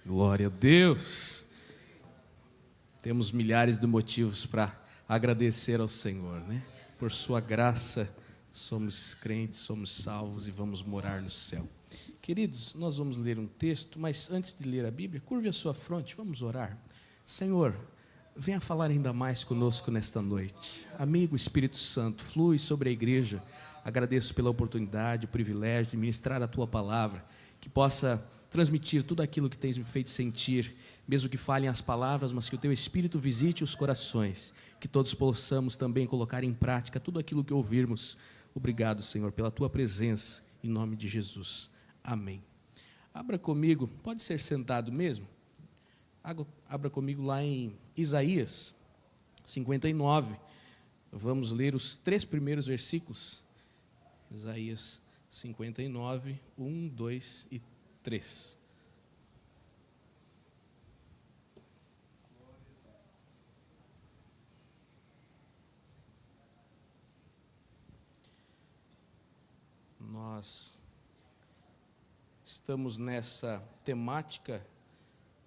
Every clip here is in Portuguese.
Glória a Deus. Temos milhares de motivos para agradecer ao Senhor, né? Por sua graça, somos crentes, somos salvos e vamos morar no céu. Queridos, nós vamos ler um texto, mas antes de ler a Bíblia, curve a sua fronte, vamos orar. Senhor, venha falar ainda mais conosco nesta noite. Amigo Espírito Santo, flui sobre a igreja. Agradeço pela oportunidade, o privilégio de ministrar a Tua palavra, que possa transmitir tudo aquilo que tens me feito sentir, mesmo que falhem as palavras, mas que o Teu Espírito visite os corações, que todos possamos também colocar em prática tudo aquilo que ouvirmos. Obrigado, Senhor, pela Tua presença, em nome de Jesus. Amém. Abra comigo, pode ser sentado mesmo? Abra comigo lá em Isaías 59, vamos ler os 3 primeiros versículos. Isaías 59, 1, 2 e 3. Nós estamos nessa temática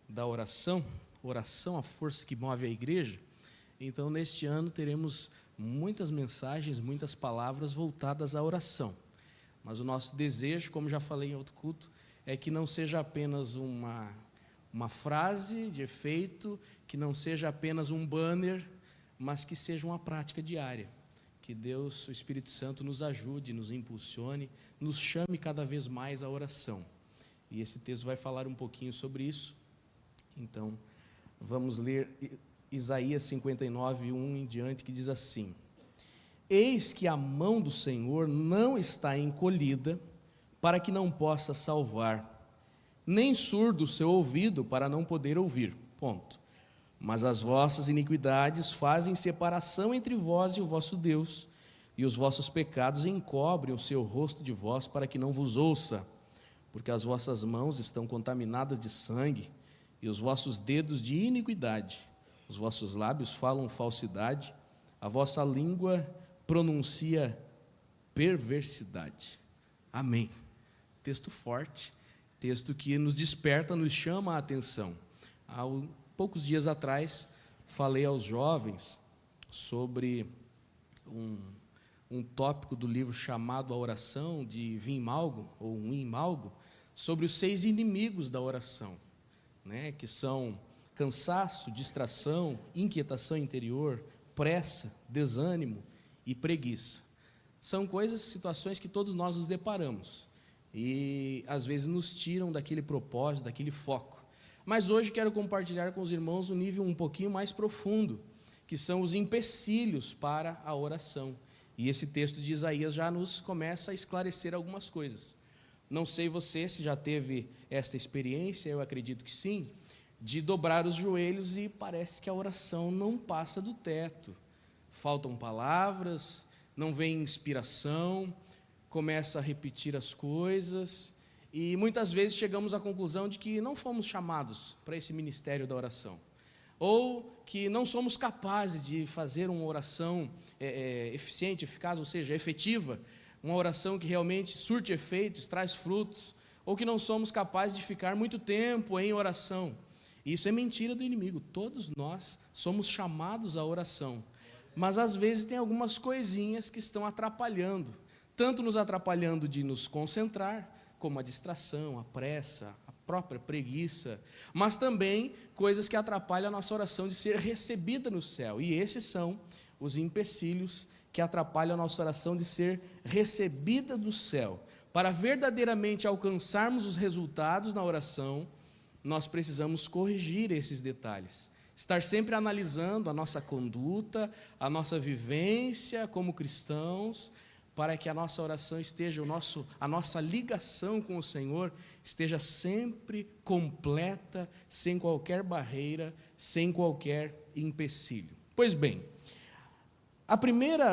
da oração, oração, a força que move a igreja. Então, neste ano, teremos muitas mensagens, muitas palavras voltadas à oração. Mas o nosso desejo, como já falei em outro culto, é que não seja apenas uma frase de efeito, que não seja apenas um banner, mas que seja uma prática diária. Que Deus, o Espírito Santo, nos ajude, nos impulsione, nos chame cada vez mais à oração. E esse texto vai falar um pouquinho sobre isso. Então, vamos ler Isaías 59, 1 em diante, que diz assim: Eis que a mão do Senhor não está encolhida, para que não possa salvar, nem surdo o seu ouvido, para não poder ouvir. Ponto. Mas as vossas iniquidades fazem separação entre vós e o vosso Deus, e os vossos pecados encobrem o seu rosto de vós, para que não vos ouça, porque as vossas mãos estão contaminadas de sangue, e os vossos dedos de iniquidade. Os vossos lábios falam falsidade, a vossa língua pronuncia perversidade. Amém. Texto forte, texto que nos desperta, nos chama a atenção. Há poucos dias atrás, falei aos jovens sobre um tópico do livro chamado A Oração, de Wim Malgo, sobre os 6 inimigos da oração, né, que são cansaço, distração, inquietação interior, pressa, desânimo e preguiça. São coisas, situações que todos nós nos deparamos e às vezes nos tiram daquele propósito, daquele foco. Mas hoje quero compartilhar com os irmãos um nível um pouquinho mais profundo, que são os empecilhos para a oração. E esse texto de Isaías já nos começa a esclarecer algumas coisas. Não sei você se já teve esta experiência, eu acredito que sim, de dobrar os joelhos e parece que a oração não passa do teto. Faltam palavras, não vem inspiração, começa a repetir as coisas e muitas vezes chegamos à conclusão de que não fomos chamados para esse ministério da oração, ou que não somos capazes de fazer uma oração eficiente, eficaz, ou seja, efetiva, uma oração que realmente surte efeitos, traz frutos, ou que não somos capazes de ficar muito tempo em oração. Isso é mentira do inimigo. Todos nós somos chamados à oração, mas às vezes tem algumas coisinhas que estão atrapalhando, tanto nos atrapalhando de nos concentrar, como a distração, a pressa, a própria preguiça, mas também coisas que atrapalham a nossa oração de ser recebida no céu. E esses são os empecilhos que atrapalham a nossa oração de ser recebida do céu. Para verdadeiramente alcançarmos os resultados na oração, nós precisamos corrigir esses detalhes. Estar sempre analisando a nossa conduta, a nossa vivência como cristãos, para que a nossa oração esteja, a nossa ligação com o Senhor esteja sempre completa, sem qualquer barreira, sem qualquer empecilho. Pois bem,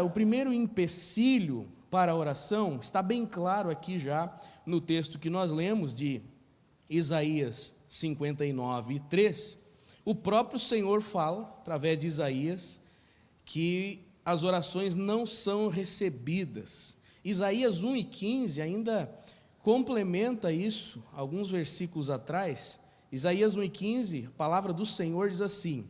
o primeiro empecilho para a oração está bem claro aqui já no texto que nós lemos de Isaías 59, 3. O próprio Senhor fala, através de Isaías, que as orações não são recebidas. Isaías 1:15 ainda complementa isso, alguns versículos atrás, Isaías 1,15, a palavra do Senhor diz assim: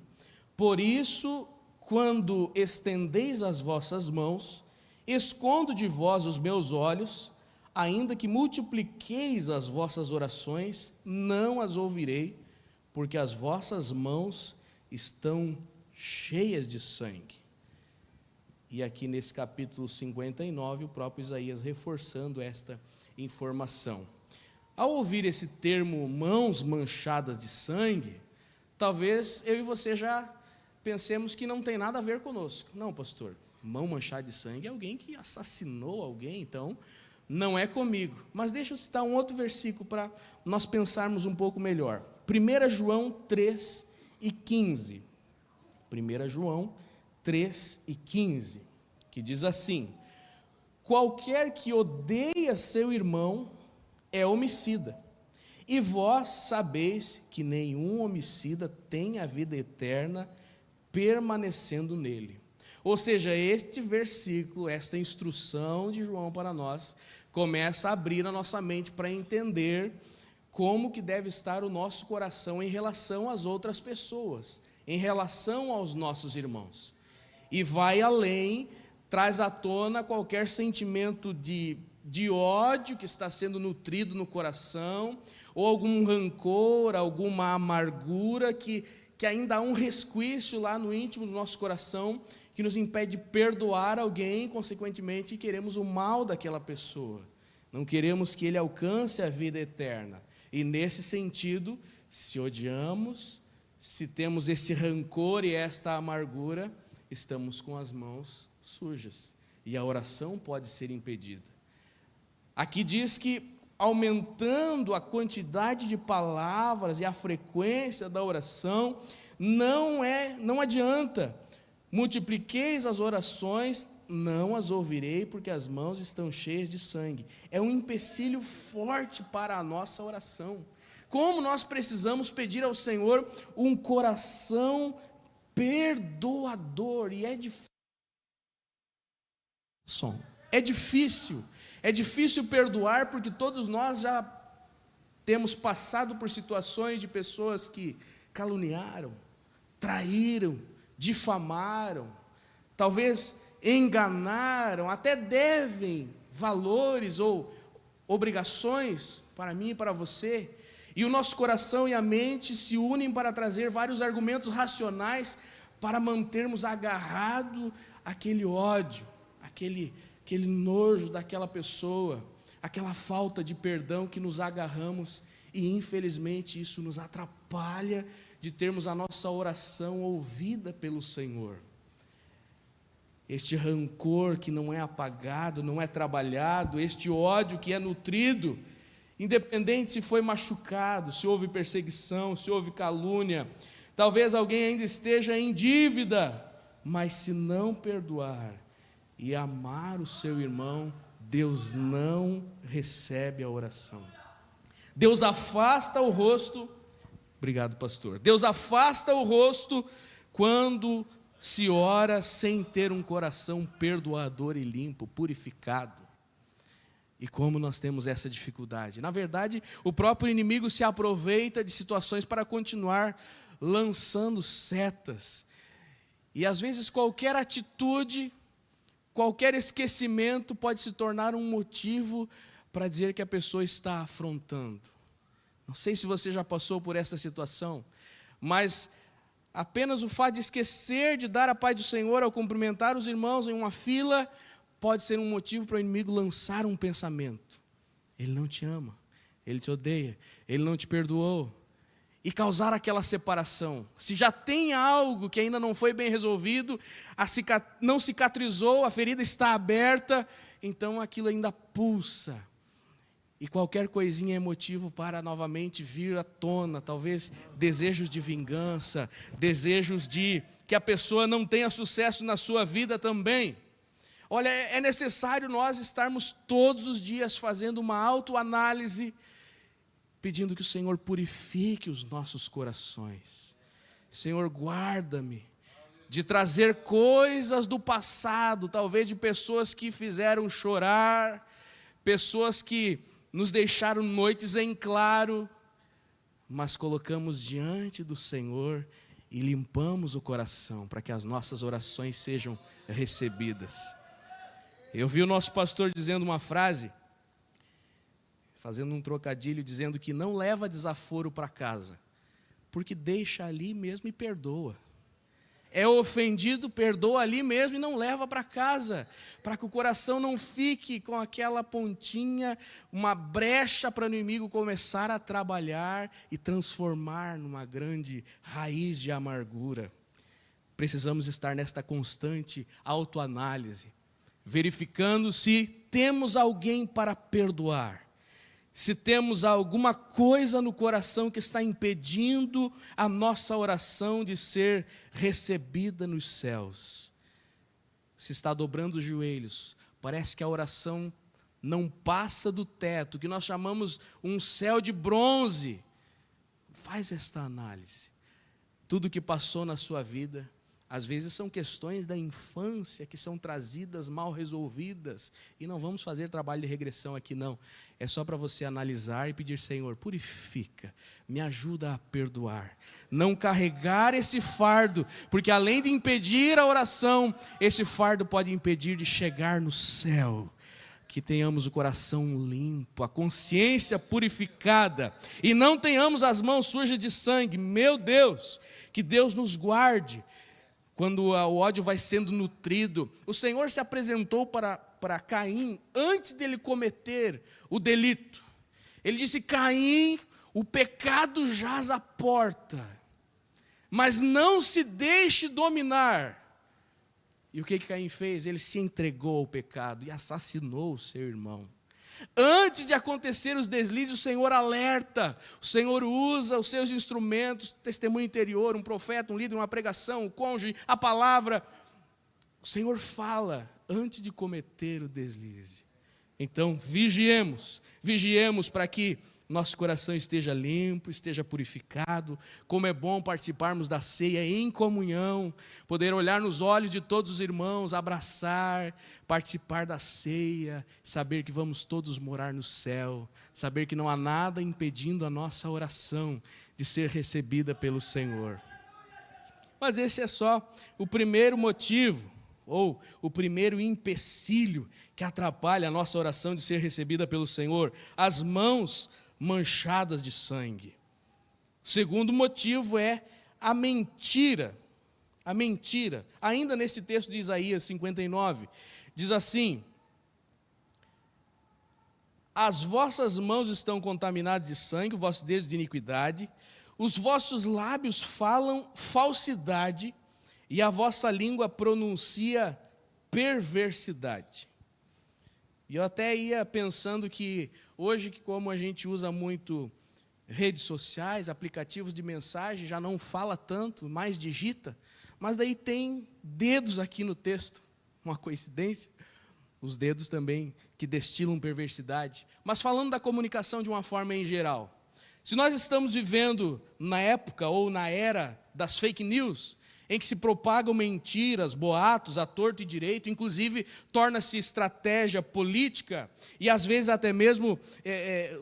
por isso, quando estendeis as vossas mãos, escondo de vós os meus olhos, ainda que multipliqueis as vossas orações, não as ouvirei, porque as vossas mãos estão cheias de sangue. E aqui nesse capítulo 59, o próprio Isaías reforçando esta informação. Ao ouvir esse termo, mãos manchadas de sangue, talvez eu e você já pensemos que não tem nada a ver conosco. Não, pastor, mão manchada de sangue é alguém que assassinou alguém, então não é comigo. Mas deixa eu citar um outro versículo para nós pensarmos um pouco melhor. 1 João 3:15. 1 João 3:15, que diz assim: qualquer que odeia seu irmão é homicida, e vós sabeis que nenhum homicida tem a vida eterna permanecendo nele. Ou seja, este versículo, esta instrução de João para nós, começa a abrir a nossa mente para entender como que deve estar o nosso coração em relação às outras pessoas, em relação aos nossos irmãos. E vai além, traz à tona qualquer sentimento de ódio que está sendo nutrido no coração, ou algum rancor, alguma amargura que ainda há um resquício lá no íntimo do nosso coração, que nos impede de perdoar alguém, consequentemente queremos o mal daquela pessoa, não queremos que ele alcance a vida eterna. E nesse sentido, se odiamos, se temos esse rancor e esta amargura, estamos com as mãos sujas, e a oração pode ser impedida. Aqui diz que aumentando a quantidade de palavras e a frequência da oração, não adianta. Multipliqueis as orações, não as ouvirei, porque as mãos estão cheias de sangue. É um empecilho forte para a nossa oração. Como nós precisamos pedir ao Senhor um coração perdoador, e é difícil perdoar, porque todos nós já temos passado por situações de pessoas que caluniaram, traíram, difamaram, talvez enganaram, até devem valores ou obrigações para mim e para você, e o nosso coração e a mente se unem para trazer vários argumentos racionais para mantermos agarrado aquele ódio, aquele nojo daquela pessoa, aquela falta de perdão que nos agarramos, e infelizmente isso nos atrapalha de termos a nossa oração ouvida pelo Senhor. Este rancor que não é apagado, não é trabalhado, este ódio que é nutrido, independente se foi machucado, se houve perseguição, se houve calúnia, talvez alguém ainda esteja em dívida, mas se não perdoar e amar o seu irmão, Deus não recebe a oração. Deus afasta o rosto, obrigado pastor, Deus afasta o rosto quando se ora sem ter um coração perdoador e limpo, purificado. E como nós temos essa dificuldade? Na verdade, o próprio inimigo se aproveita de situações para continuar lançando setas. E às vezes qualquer atitude, qualquer esquecimento pode se tornar um motivo para dizer que a pessoa está afrontando. Não sei se você já passou por essa situação, mas apenas o fato de esquecer de dar a paz do Senhor ao cumprimentar os irmãos em uma fila pode ser um motivo para o inimigo lançar um pensamento: ele não te ama, ele te odeia, ele não te perdoou, e causar aquela separação. Se já tem algo que ainda não foi bem resolvido, não cicatrizou, a ferida está aberta, então aquilo ainda pulsa, e qualquer coisinha é motivo para novamente vir à tona, talvez desejos de vingança, desejos de que a pessoa não tenha sucesso na sua vida também. Olha, é necessário nós estarmos todos os dias fazendo uma autoanálise, pedindo que o Senhor purifique os nossos corações. Senhor, guarda-me de trazer coisas do passado, talvez de pessoas que fizeram chorar, pessoas que nos deixaram noites em claro, mas colocamos diante do Senhor e limpamos o coração para que as nossas orações sejam recebidas. Eu vi o nosso pastor dizendo uma frase, fazendo um trocadilho, dizendo que não leva desaforo para casa, porque deixa ali mesmo e perdoa. É ofendido, perdoa ali mesmo e não leva para casa, para que o coração não fique com aquela pontinha, uma brecha para o inimigo começar a trabalhar e transformar numa grande raiz de amargura. Precisamos estar nesta constante autoanálise, verificando se temos alguém para perdoar, se temos alguma coisa no coração que está impedindo a nossa oração de ser recebida nos céus. Se está dobrando os joelhos, parece que a oração não passa do teto, que nós chamamos um céu de bronze. Faz esta análise. Tudo que passou na sua vida, às vezes são questões da infância que são trazidas mal resolvidas, e não vamos fazer trabalho de regressão aqui não, é só para você analisar e pedir: Senhor, purifica, me ajuda a perdoar, não carregar esse fardo, porque além de impedir a oração, esse fardo pode impedir de chegar no céu. Que tenhamos o coração limpo, a consciência purificada, e não tenhamos as mãos sujas de sangue. Meu Deus, que Deus nos guarde. Quando o ódio vai sendo nutrido, o Senhor se apresentou para Caim antes dele cometer o delito. Ele disse: Caim, o pecado jaz à porta, mas não se deixe dominar. E o que Caim fez? Ele se entregou ao pecado e assassinou o seu irmão. Antes de acontecer os deslizes, o Senhor alerta, o Senhor usa os seus instrumentos, testemunho interior, um profeta, um líder, uma pregação, um cônjuge, a palavra. O Senhor fala antes de cometer o deslize. Então, vigiemos para que nosso coração esteja limpo, esteja purificado. Como é bom participarmos da ceia em comunhão, poder olhar nos olhos de todos os irmãos, abraçar, participar da ceia, saber que vamos todos morar no céu, saber que não há nada impedindo a nossa oração de ser recebida pelo Senhor. Mas esse é só o primeiro motivo, ou o primeiro empecilho que atrapalha a nossa oração de ser recebida pelo Senhor: as mãos manchadas de sangue. O segundo motivo é a mentira. A mentira. Ainda nesse texto de Isaías 59, diz assim: as vossas mãos estão contaminadas de sangue, o vosso dedo de iniquidade, os vossos lábios falam falsidade, e a vossa língua pronuncia perversidade. E eu até ia pensando que hoje, como a gente usa muito redes sociais, aplicativos de mensagem, já não fala tanto, mais digita, mas daí tem dedos aqui no texto, uma coincidência, os dedos também que destilam perversidade. Mas falando da comunicação de uma forma em geral, se nós estamos vivendo na época ou na era das fake news, em que se propagam mentiras, boatos, à torto e direito, inclusive torna-se estratégia política, e às vezes até mesmo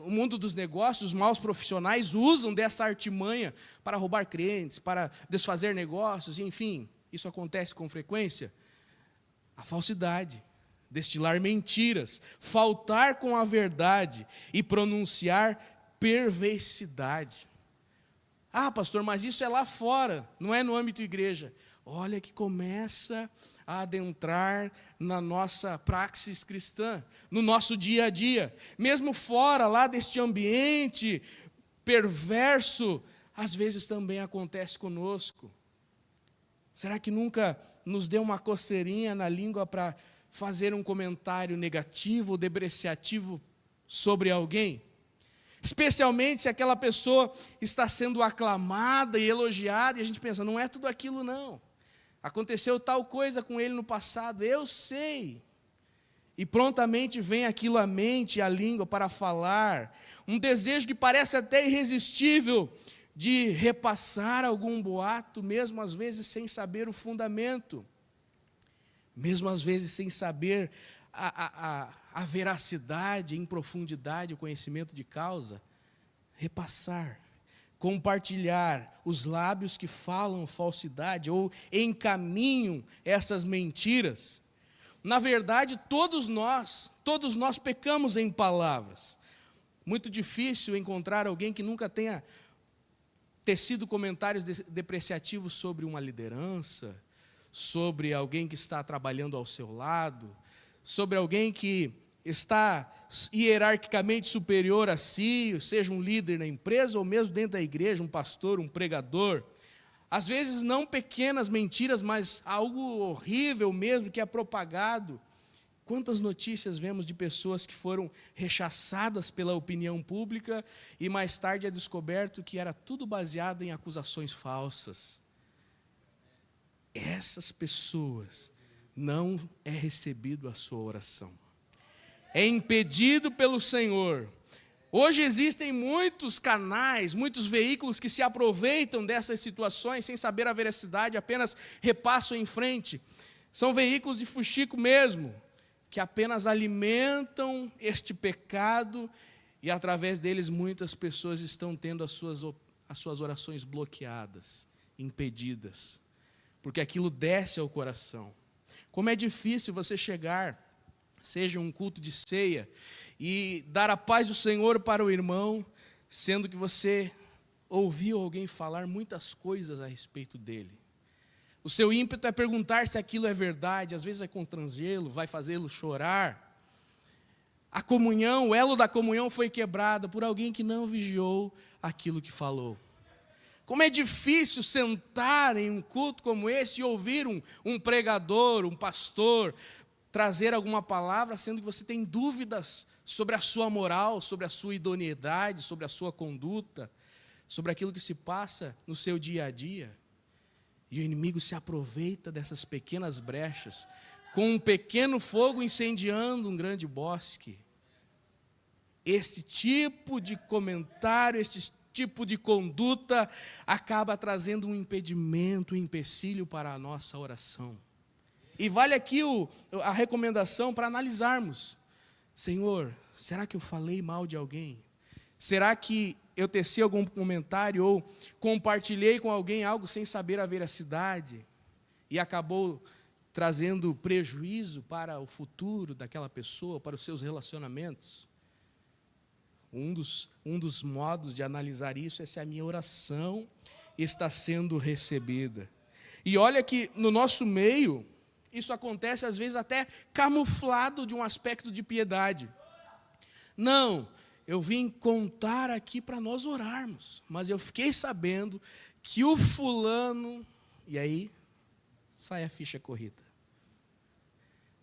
o mundo dos negócios, os maus profissionais usam dessa artimanha para roubar clientes, para desfazer negócios, enfim, isso acontece com frequência. A falsidade, destilar mentiras, faltar com a verdade e pronunciar perversidade. Ah, pastor, mas isso é lá fora, não é no âmbito igreja. Olha que começa a adentrar na nossa praxis cristã, no nosso dia a dia. Mesmo fora lá deste ambiente perverso, às vezes também acontece conosco. Será que nunca nos deu uma coceirinha na língua para fazer um comentário negativo ou depreciativo sobre alguém? Especialmente se aquela pessoa está sendo aclamada e elogiada, e a gente pensa: não é tudo aquilo não. Aconteceu tal coisa com ele no passado, eu sei. E prontamente vem aquilo à mente e à língua para falar. Um desejo que parece até irresistível de repassar algum boato, mesmo às vezes sem saber o fundamento. Mesmo às vezes sem saber a veracidade, em profundidade, o conhecimento de causa, repassar, compartilhar os lábios que falam falsidade ou encaminham essas mentiras. Na verdade, todos nós pecamos em palavras. Muito difícil encontrar alguém que nunca tenha tecido comentários depreciativos sobre uma liderança, sobre alguém que está trabalhando ao seu lado, sobre alguém que está hierarquicamente superior a si, seja um líder na empresa ou mesmo dentro da igreja, um pastor, um pregador. Às vezes não pequenas mentiras, mas algo horrível mesmo que é propagado. Quantas notícias vemos de pessoas que foram rechaçadas pela opinião pública e mais tarde é descoberto que era tudo baseado em acusações falsas. Essas pessoas não é recebido a sua oração. É impedido pelo Senhor. Hoje existem muitos canais, muitos veículos que se aproveitam dessas situações sem saber a veracidade, apenas repassam em frente. São veículos de fuxico mesmo, que apenas alimentam este pecado e através deles muitas pessoas estão tendo as suas orações bloqueadas, impedidas, porque aquilo desce ao coração. Como é difícil você chegar, seja um culto de ceia, e dar a paz do Senhor para o irmão, sendo que você ouviu alguém falar muitas coisas a respeito dele. O seu ímpeto é perguntar se aquilo é verdade, às vezes vai constrangê-lo, vai fazê-lo chorar. A comunhão, o elo da comunhão foi quebrado por alguém que não vigiou aquilo que falou. Como é difícil sentar em um culto como esse e ouvir um pregador, um pastor, trazer alguma palavra, sendo que você tem dúvidas sobre a sua moral, sobre a sua idoneidade, sobre a sua conduta, sobre aquilo que se passa no seu dia a dia. E o inimigo se aproveita dessas pequenas brechas, com um pequeno fogo incendiando um grande bosque. Esse tipo de comentário, esse tipo de conduta acaba trazendo um impedimento, um empecilho para a nossa oração. E vale aqui a recomendação para analisarmos. Senhor, será que eu falei mal de alguém? Será que eu teci algum comentário ou compartilhei com alguém algo sem saber a veracidade e acabou trazendo prejuízo para o futuro daquela pessoa, para os seus relacionamentos? Um dos modos de analisar isso é se a minha oração está sendo recebida. E olha que no nosso meio, isso acontece às vezes até camuflado de um aspecto de piedade. Não, eu vim contar aqui para nós orarmos, mas eu fiquei sabendo que o fulano... E aí, sai a ficha corrida.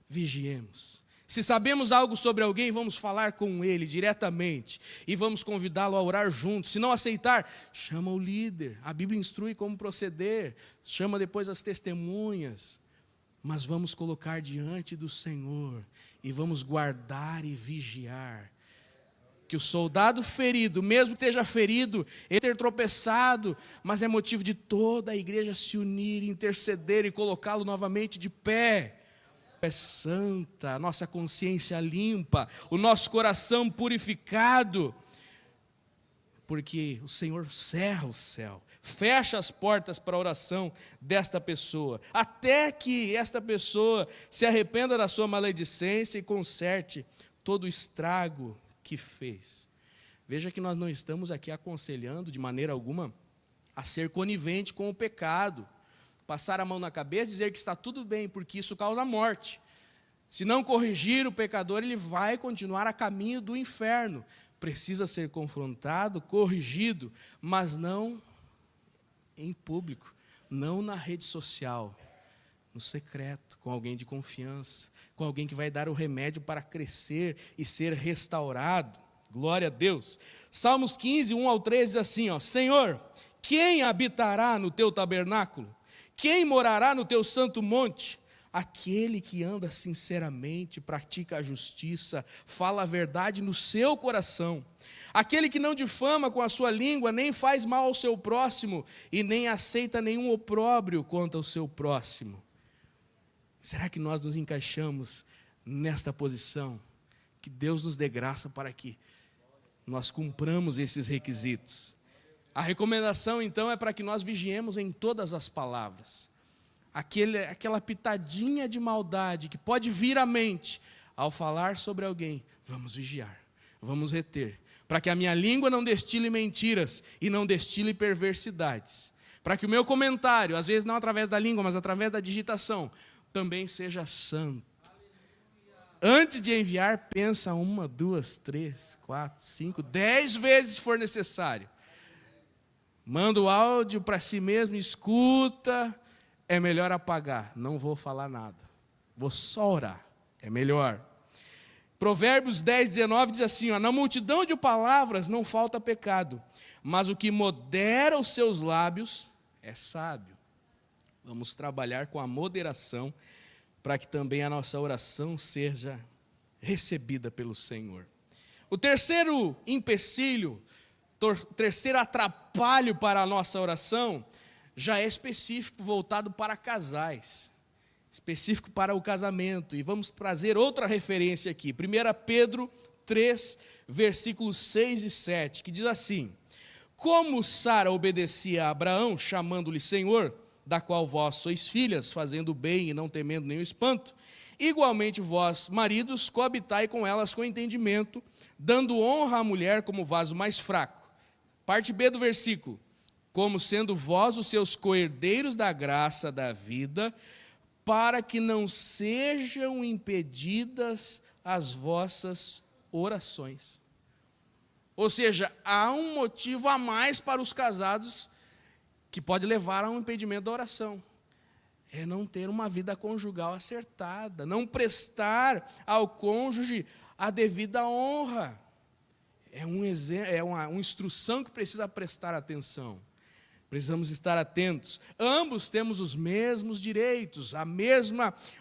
Vigiemos. Se sabemos algo sobre alguém, vamos falar com ele diretamente e vamos convidá-lo a orar juntos. Se não aceitar, chama o líder. A Bíblia instrui como proceder, chama depois as testemunhas. Mas vamos colocar diante do Senhor e vamos guardar e vigiar. Que o soldado ferido, mesmo que esteja ferido, ele ter tropeçado, mas é motivo de toda a igreja se unir, interceder e colocá-lo novamente de pé. É santa, a nossa consciência limpa, o nosso coração purificado, porque o Senhor cerra o céu, fecha as portas para a oração desta pessoa, até que esta pessoa se arrependa da sua maledicência e conserte todo o estrago que fez. Veja que nós não estamos aqui aconselhando de maneira alguma a ser conivente com o pecado, passar a mão na cabeça e dizer que está tudo bem, porque isso causa morte. Se não corrigir o pecador, ele vai continuar a caminho do inferno. Precisa ser confrontado, corrigido, mas não em público, não na rede social, no secreto, com alguém de confiança, com alguém que vai dar o remédio para crescer e ser restaurado. Glória a Deus. Salmos 15, 1 ao 13 diz assim, Senhor, quem habitará no teu tabernáculo? Quem morará no teu santo monte? Aquele que anda sinceramente, pratica a justiça, fala a verdade no seu coração. Aquele que não difama com a sua língua, nem faz mal ao seu próximo, e nem aceita nenhum opróbrio contra o seu próximo. Será que nós nos encaixamos nesta posição? Que Deus nos dê graça para que nós cumpramos esses requisitos. A recomendação, então, é para que nós vigiemos em todas as palavras. Aquela pitadinha de maldade que pode vir à mente ao falar sobre alguém, vamos vigiar, vamos reter, para que a minha língua não destile mentiras e não destile perversidades, para que o meu comentário, às vezes não através da língua, mas através da digitação, também seja santo. Antes de enviar, pensa 1, 2, 3, 4, 5, 10 vezes se for necessário. Manda o áudio para si mesmo, escuta, é melhor apagar, não vou falar nada, vou só orar, é melhor. Provérbios 10, 19 diz assim, na multidão de palavras não falta pecado, mas o que modera os seus lábios é sábio. Vamos trabalhar com a moderação, para que também a nossa oração seja recebida pelo Senhor. O terceiro empecilho, terceiro atrapalho para a nossa oração, já é específico, voltado para casais, específico para o casamento, e vamos trazer outra referência aqui, 1 Pedro 3, versículos 6 e 7, que diz assim, como Sara obedecia a Abraão, chamando-lhe Senhor, da qual vós sois filhas, fazendo o bem e não temendo nenhum espanto, igualmente vós, maridos, coabitai com elas com entendimento, dando honra à mulher como vaso mais fraco. Parte B do versículo, como sendo vós os seus coherdeiros da graça da vida, para que não sejam impedidas as vossas orações. Ou seja, há um motivo a mais para os casados que pode levar a um impedimento da oração. É não ter uma vida conjugal acertada, não prestar ao cônjuge a devida honra. É uma instrução que precisa prestar atenção. Precisamos estar atentos. Ambos temos os mesmos direitos, o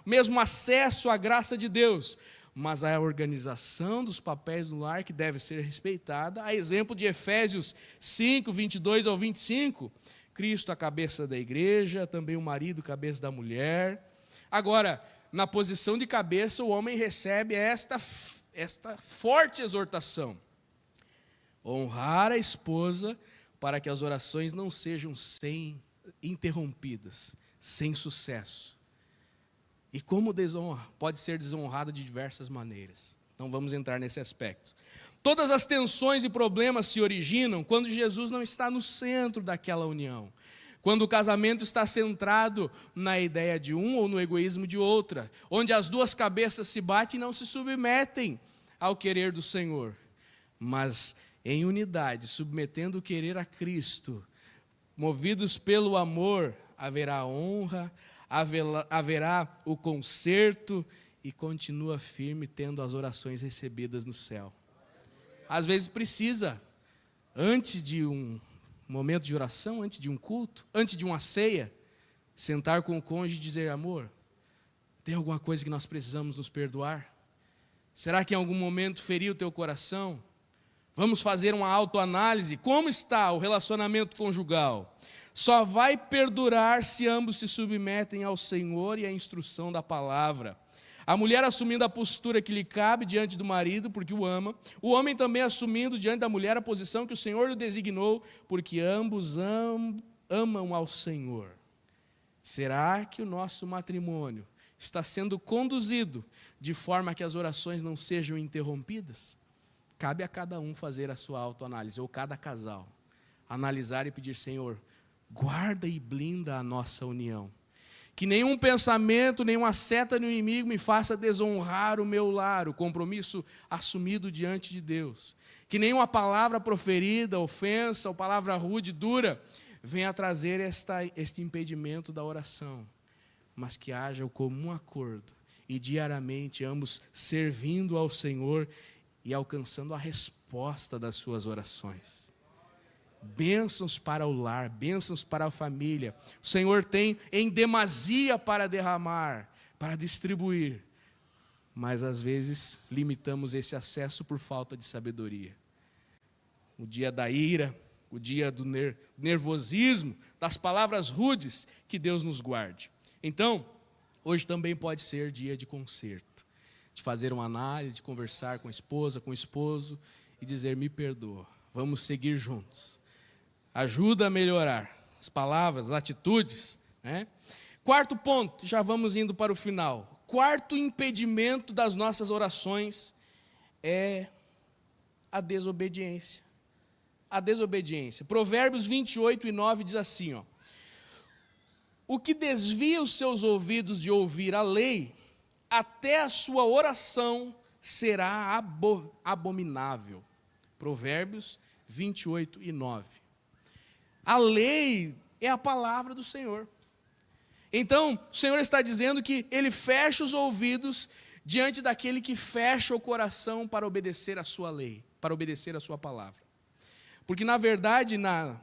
mesmo acesso à graça de Deus, mas a organização dos papéis no lar que deve ser respeitada, a exemplo de Efésios 5, 22 ao 25, Cristo a cabeça da igreja, também o marido cabeça da mulher. Agora, na posição de cabeça, o homem recebe esta forte exortação: honrar a esposa para que as orações não sejam interrompidas, sem sucesso. E como desonra pode ser desonrada de diversas maneiras. Então vamos entrar nesse aspecto. Todas as tensões e problemas se originam quando Jesus não está no centro daquela união. Quando o casamento está centrado na ideia de um ou no egoísmo de outra. Onde as duas cabeças se batem e não se submetem ao querer do Senhor. Mas em unidade, submetendo o querer a Cristo, movidos pelo amor, haverá honra, haverá o conserto e continua firme tendo as orações recebidas no céu. Às vezes precisa, antes de um momento de oração, antes de um culto, antes de uma ceia, sentar com o cônjuge e dizer: amor, tem alguma coisa que nós precisamos nos perdoar? Será que em algum momento feriu o teu coração? Vamos fazer uma autoanálise. Como está o relacionamento conjugal? Só vai perdurar se ambos se submetem ao Senhor e à instrução da palavra. A mulher assumindo a postura que lhe cabe diante do marido, porque o ama. O homem também assumindo diante da mulher a posição que o Senhor lhe designou, porque ambos amam ao Senhor. Será que o nosso matrimônio está sendo conduzido de forma que as orações não sejam interrompidas? Cabe a cada um fazer a sua autoanálise, ou cada casal, analisar e pedir: Senhor, guarda e blinda a nossa união. Que nenhum pensamento, nenhuma seta do inimigo me faça desonrar o meu lar, o compromisso assumido diante de Deus. Que nenhuma palavra proferida, ofensa ou palavra rude, dura, venha trazer este impedimento da oração. Mas que haja o comum acordo e diariamente ambos servindo ao Senhor e alcançando a resposta das suas orações. Bênçãos para o lar, bênçãos para a família. O Senhor tem em demasia para derramar, para distribuir. Mas às vezes limitamos esse acesso por falta de sabedoria. O dia da ira, o dia do nervosismo, das palavras rudes, que Deus nos guarde. Então, hoje também pode ser dia de conserto, de fazer uma análise, de conversar com a esposa, com o esposo e dizer: me perdoa, vamos seguir juntos. ajuda a melhorar as palavras, as atitudes, né? Quarto ponto, já vamos indo para o final. Quarto impedimento das nossas orações é a desobediência. A desobediência. Provérbios 28:9 diz assim, ó: o que desvia os seus ouvidos de ouvir a lei, até a sua oração será abominável. Provérbios 28:9. A lei é a palavra do Senhor. Então, o Senhor está dizendo que Ele fecha os ouvidos diante daquele que fecha o coração para obedecer a sua lei, para obedecer a sua palavra. Porque, na verdade,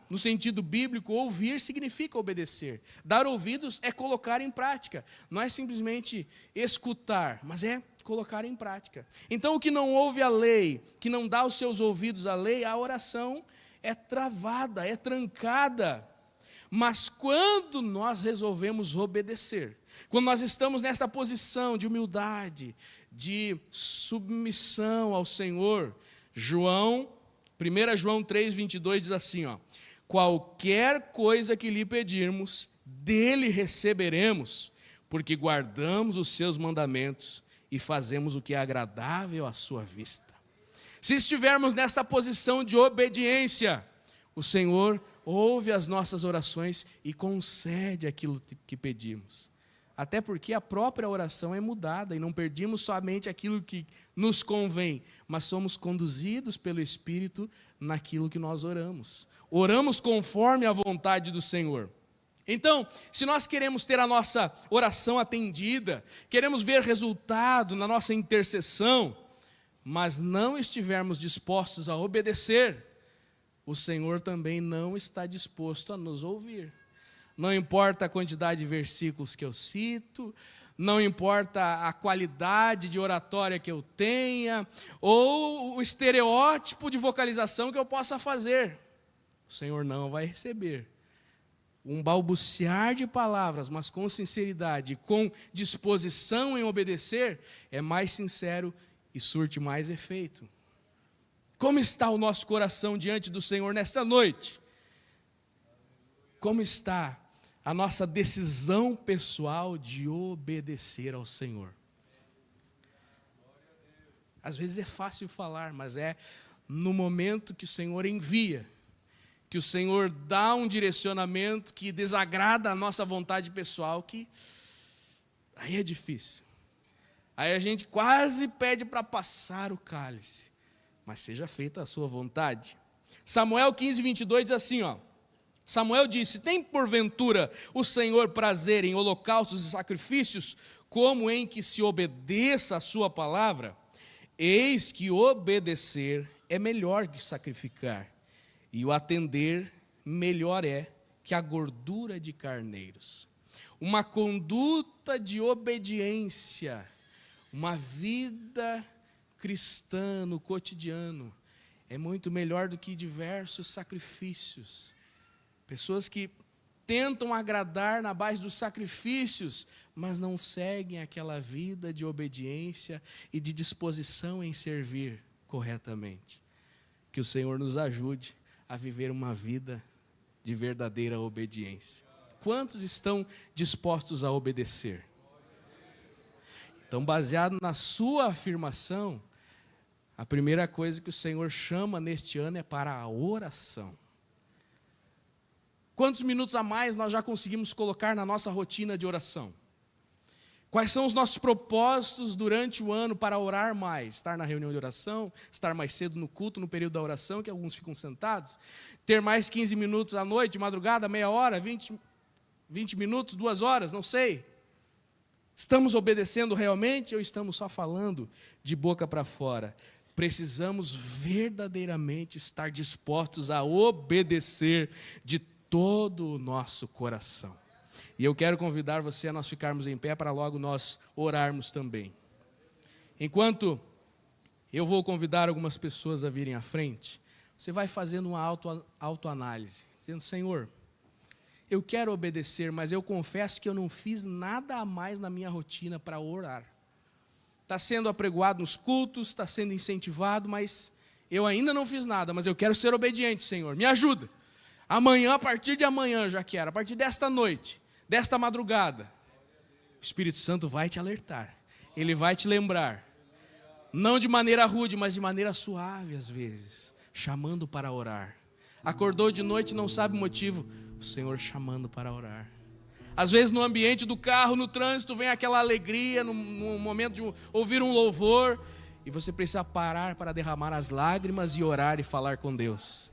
no sentido bíblico, ouvir significa obedecer. Dar ouvidos é colocar em prática. Não é simplesmente escutar, mas é colocar em prática. Então, o que não ouve a lei, que não dá os seus ouvidos à lei, a oração é travada, é trancada. Mas quando nós resolvemos obedecer, quando nós estamos nessa posição de humildade, de submissão ao Senhor, 1 João 3:22 diz assim, ó: qualquer coisa que lhe pedirmos, dele receberemos, porque guardamos os seus mandamentos e fazemos o que é agradável à sua vista. Se estivermos nessa posição de obediência, o Senhor ouve as nossas orações e concede aquilo que pedimos. Até porque a própria oração é mudada e não pedimos somente aquilo que nos convém, mas somos conduzidos pelo Espírito naquilo que nós oramos. Oramos conforme a vontade do Senhor. Então, se nós queremos ter a nossa oração atendida, queremos ver resultado na nossa intercessão, mas não estivermos dispostos a obedecer, o Senhor também não está disposto a nos ouvir. Não importa a quantidade de versículos que eu cito, não importa a qualidade de oratória que eu tenha, ou o estereótipo de vocalização que eu possa fazer, o Senhor não vai receber. Um balbuciar de palavras, mas com sinceridade, com disposição em obedecer, é mais sincero e surte mais efeito. Como está o nosso coração diante do Senhor nesta noite? Como está a nossa decisão pessoal de obedecer ao Senhor? Às vezes é fácil falar, mas é no momento que o Senhor envia, que o Senhor dá um direcionamento que desagrada a nossa vontade pessoal, que aí é difícil. Aí a gente quase pede para passar o cálice, mas seja feita a sua vontade. Samuel 15:22 diz assim, ó: Samuel disse: tem porventura o Senhor prazer em holocaustos e sacrifícios, como em que se obedeça a sua palavra? Eis que obedecer é melhor que sacrificar, e o atender melhor é que a gordura de carneiros. Uma conduta de obediência, uma vida cristã no cotidiano, é muito melhor do que diversos sacrifícios. Pessoas que tentam agradar na base dos sacrifícios, mas não seguem aquela vida de obediência e de disposição em servir corretamente. Que o Senhor nos ajude a viver uma vida de verdadeira obediência. Quantos estão dispostos a obedecer? Então, baseado na sua afirmação, a primeira coisa que o Senhor chama neste ano é para a oração. Quantos minutos a mais nós já conseguimos colocar na nossa rotina de oração? Quais são os nossos propósitos durante o ano para orar mais? Estar na reunião de oração, estar mais cedo no culto, no período da oração, que alguns ficam sentados, ter mais 15 minutos à noite, de madrugada, meia hora, 20 minutos, 2 horas, não sei. Estamos obedecendo realmente ou estamos só falando de boca para fora? Precisamos verdadeiramente estar dispostos a obedecer de todo o nosso coração. E eu quero convidar você a nós ficarmos em pé para logo nós orarmos também. Enquanto eu vou convidar algumas pessoas a virem à frente, você vai fazendo uma autoanálise, dizendo: Senhor, eu quero obedecer, mas eu confesso que eu não fiz nada a mais na minha rotina para orar. Está sendo apregoado nos cultos, está sendo incentivado, mas eu ainda não fiz nada, mas eu quero ser obediente, Senhor, me ajuda. Amanhã, a partir de amanhã, já quero, a partir desta noite, desta madrugada, o Espírito Santo vai te alertar. Ele vai te lembrar. Não de maneira rude, mas de maneira suave às vezes, chamando para orar. Acordou de noite e não sabe o motivo, o Senhor chamando para orar. Às vezes no ambiente do carro, no trânsito, vem aquela alegria, no momento de ouvir um louvor, e você precisa parar para derramar as lágrimas e orar e falar com Deus.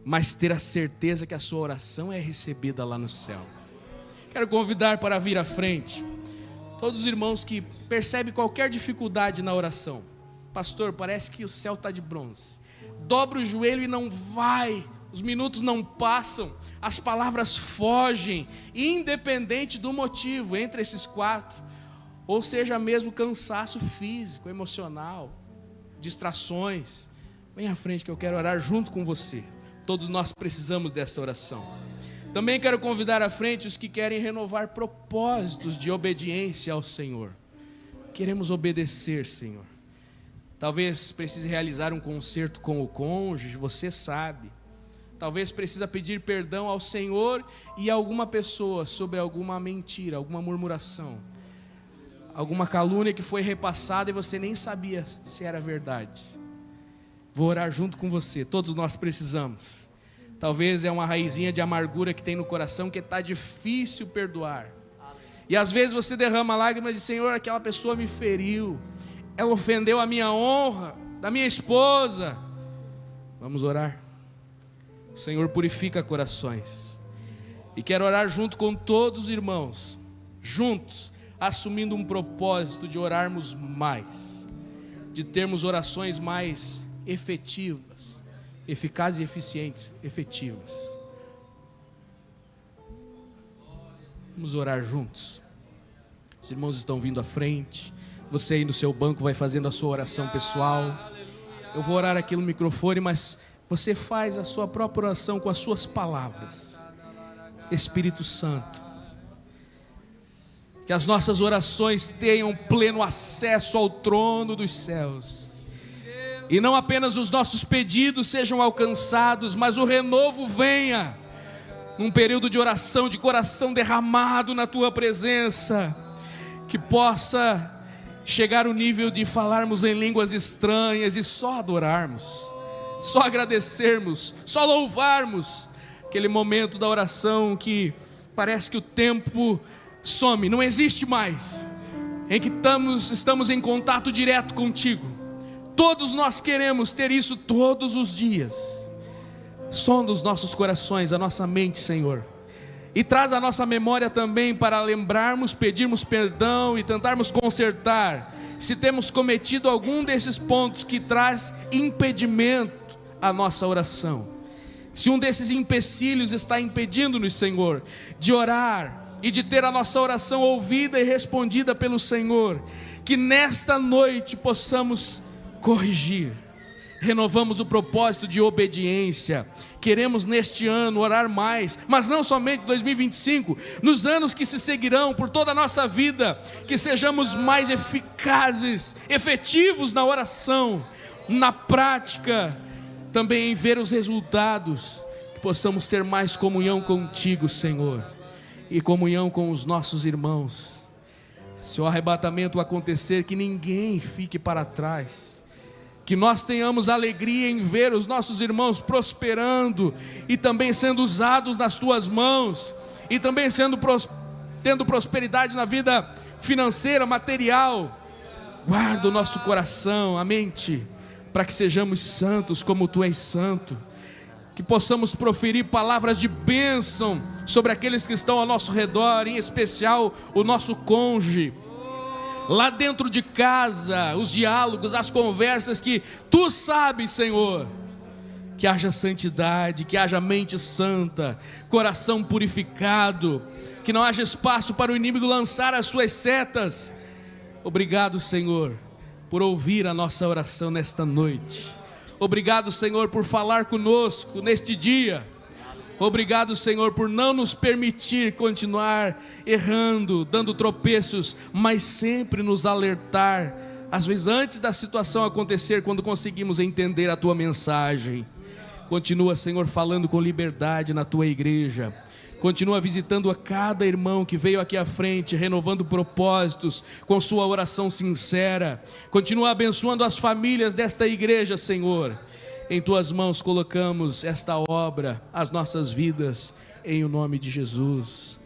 Mas ter a certeza que a sua oração é recebida lá no céu. Quero convidar para vir à frente todos os irmãos que percebem qualquer dificuldade na oração. Pastor, parece que o céu está de bronze. Dobra o joelho e não vai. Os minutos não passam. As palavras fogem. Independente do motivo entre esses quatro. Ou seja mesmo cansaço físico, emocional, distrações. Vem à frente que eu quero orar junto com você. Todos nós precisamos dessa oração. Também quero convidar à frente os que querem renovar propósitos de obediência ao Senhor. Queremos obedecer, Senhor. Talvez precise realizar um concerto com o cônjuge, você sabe. Talvez precisa pedir perdão ao Senhor e a alguma pessoa sobre alguma mentira, alguma murmuração, alguma calúnia que foi repassada e você nem sabia se era verdade. Vou orar junto com você, todos nós precisamos. Talvez é uma raizinha de amargura que tem no coração que está difícil perdoar. E às vezes você derrama lágrimas e diz, Senhor, aquela pessoa me feriu. Ela ofendeu a minha honra, da minha esposa. Vamos orar. O Senhor purifica corações. E quero orar junto com todos os irmãos, juntos, assumindo um propósito de orarmos mais, de termos orações mais efetivas, eficazes e eficientes, efetivas. Vamos orar juntos. Os irmãos estão vindo à frente. Você aí no seu banco vai fazendo a sua oração pessoal. Eu vou orar aqui no microfone, mas você faz a sua própria oração com as suas palavras. Espírito Santo, que as nossas orações tenham pleno acesso ao trono dos céus. E não apenas os nossos pedidos sejam alcançados, mas o renovo venha num período de oração, de coração derramado na Tua presença, que possa chegar o nível de falarmos em línguas estranhas e só adorarmos, só agradecermos, só louvarmos. Aquele momento da oração que parece que o tempo some, não existe mais, em que estamos em contato direto contigo. Todos nós queremos ter isso todos os dias. Sonda os nossos corações, a nossa mente, Senhor, e traz a nossa memória também para lembrarmos, pedirmos perdão e tentarmos consertar se temos cometido algum desses pontos que traz impedimento à nossa oração. Se um desses empecilhos está impedindo-nos, Senhor, de orar e de ter a nossa oração ouvida e respondida pelo Senhor, que nesta noite possamos corrigir. Renovamos o propósito de obediência. Queremos neste ano orar mais, mas não somente em 2025, nos anos que se seguirão, por toda a nossa vida, que sejamos mais eficazes, efetivos na oração, na prática, também em ver os resultados, que possamos ter mais comunhão contigo, Senhor, e comunhão com os nossos irmãos. Se o arrebatamento acontecer, que ninguém fique para trás, que nós tenhamos alegria em ver os nossos irmãos prosperando e também sendo usados nas tuas mãos, e também tendo prosperidade na vida financeira, material. Guarda o nosso coração, a mente, para que sejamos santos como tu és santo, que possamos proferir palavras de bênção sobre aqueles que estão ao nosso redor, em especial o nosso cônjuge. Lá dentro de casa, os diálogos, as conversas que Tu sabes, Senhor. Que haja santidade, que haja mente santa, coração purificado, que não haja espaço para o inimigo lançar as suas setas. Obrigado, Senhor, por ouvir a nossa oração nesta noite. Obrigado, Senhor, por falar conosco neste dia. Obrigado, Senhor, por não nos permitir continuar errando, dando tropeços, mas sempre nos alertar, às vezes antes da situação acontecer, quando conseguimos entender a Tua mensagem. Continua, Senhor, falando com liberdade na tua igreja. Continua visitando a cada irmão que veio aqui à frente, renovando propósitos com sua oração sincera. Continua abençoando as famílias desta igreja, Senhor. Em tuas mãos colocamos esta obra, as nossas vidas, em o nome de Jesus.